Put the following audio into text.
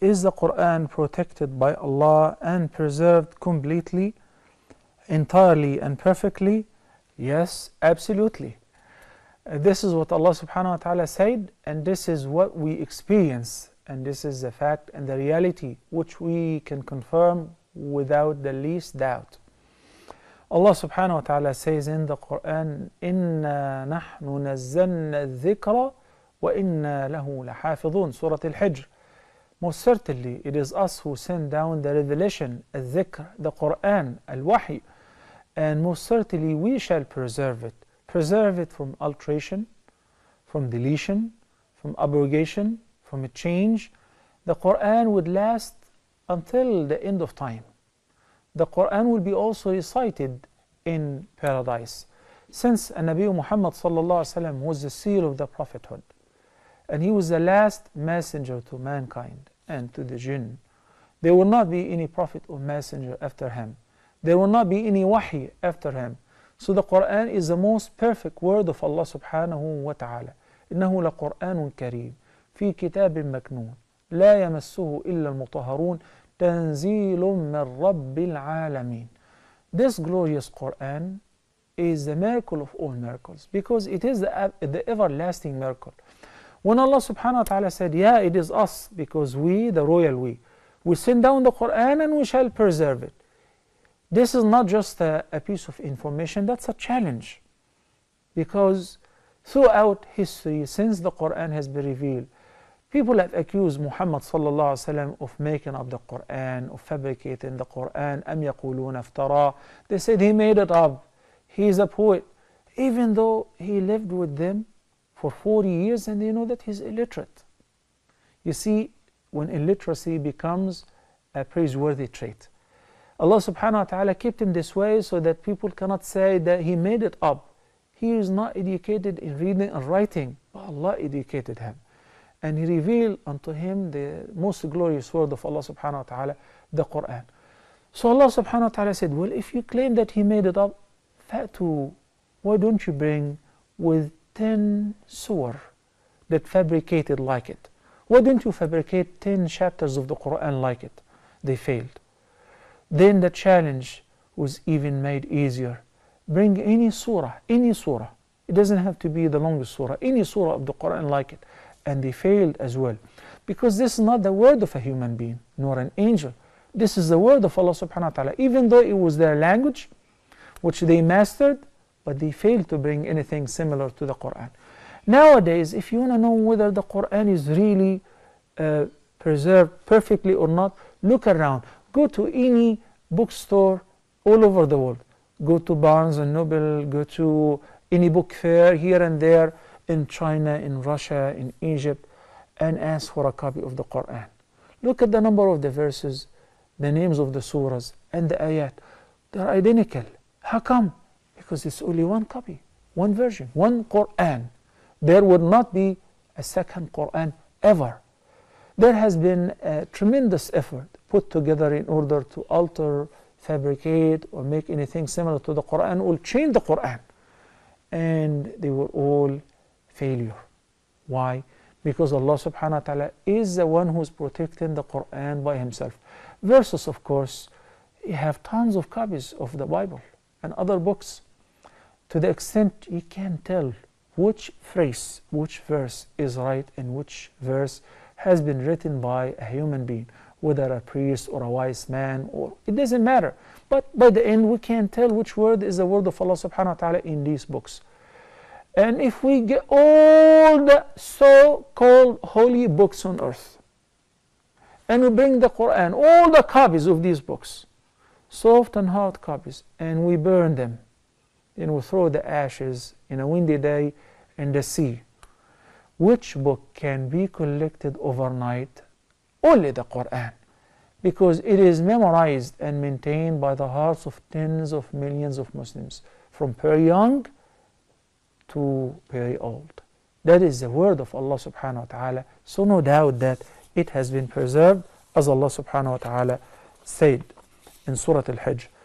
Is the Quran protected by Allah and preserved completely, entirely and perfectly? Yes, absolutely. This is what Allah subhanahu wa ta'ala said, and this is what we experience, and this is the fact and the reality which we can confirm without the least doubt. Allah subhanahu wa ta'ala says in the Quran, إِنَّا نَحْنُ نَزَّلْنَا الذِّكْرَ وَإِنَّا لَهُ لَحَافِظُونَ Surah Al-Hijr. Most certainly it is us who send down the revelation, al-dhikr, the Quran, al-wahi, and most certainly we shall preserve it. Preserve it from alteration, from deletion, from abrogation, from a change. The Quran would last until the end of time. The Quran will be also recited in paradise. Since Nabi Muhammad sallallahu alaihi wasallam was the seal of the prophethood, and he was the last messenger to mankind and to the jinn, there will not be any prophet or messenger after him. There will not be any wahi after him. So the Quran is the most perfect word of Allah subhanahu wa ta'ala. إنه لقرآن كريم في كتاب مكنون لا يمسه إلا المطهرون تنزيل من رب العالمين. This glorious Quran is the miracle of all miracles, because it is the everlasting miracle. When Allah subhanahu wa ta'ala said, yeah, it is us, because we, the royal we send down the Quran and we shall preserve it. This is not just a piece of information, that's a challenge. Because throughout history, since the Quran has been revealed, people have accused Muhammad sallallahu alaihi wasallam of making up the Quran, of fabricating the Quran. أَمْ يَقُولُونَ افترى. They said he made it up, he is a poet, even though he lived with them for 40 years and they know that he's illiterate. You see, when illiteracy becomes a praiseworthy trait, Allah subhanahu wa ta'ala kept him this way so that people cannot say that he made it up. He is not educated in reading and writing, but Allah educated him. And He revealed unto him the most glorious word of Allah subhanahu wa ta'ala, the Quran. So Allah subhanahu wa ta'ala said, well, if you claim that He made it up, fatu, why don't you bring with 10 surah that fabricated like it? Why don't you fabricate 10 chapters of the Quran like it? They failed. Then the challenge was even made easier. Bring any surah. It doesn't have to be the longest surah, any surah of the Quran like it. And they failed as well. Because this is not the word of a human being, nor an angel. This is the word of Allah subhanahu wa ta'ala. Even though it was their language, which they mastered, but they failed to bring anything similar to the Quran. Nowadays, if you want to know whether the Quran is really preserved perfectly or not, look around. Go to any bookstore all over the world. Go to Barnes and Noble, go to any book fair here and there in China, in Russia, in Egypt, and ask for a copy of the Quran. Look at the number of the verses, the names of the surahs, and the ayat. They're identical. How come? Because it's only one copy, one version, one Quran. There would not be a second Quran ever. There has been a tremendous effort put together in order to alter, fabricate, or make anything similar to the Quran, or change the Quran. And they were all failure. Why? Because Allah subhanahu wa ta'ala is the one who is protecting the Quran by Himself. Verses, of course, you have tons of copies of the Bible and other books, to the extent you can't tell which phrase, which verse is right and which verse has been written by a human being, whether a priest or a wise man, or it doesn't matter. But by the end, we can't tell which word is the word of Allah subhanahu wa ta'ala in these books. And if we get all the so-called holy books on earth, and we bring the Quran, all the copies of these books, soft and hard copies, and we burn them, then we throw the ashes in a windy day in the sea, which book can be collected overnight? Only the Quran, because it is memorized and maintained by the hearts of tens of millions of Muslims, from very young to very old. That is the word of Allah subhanahu wa ta'ala. So no doubt that it has been preserved, as Allah subhanahu wa ta'ala said in Surah Al-Hijr.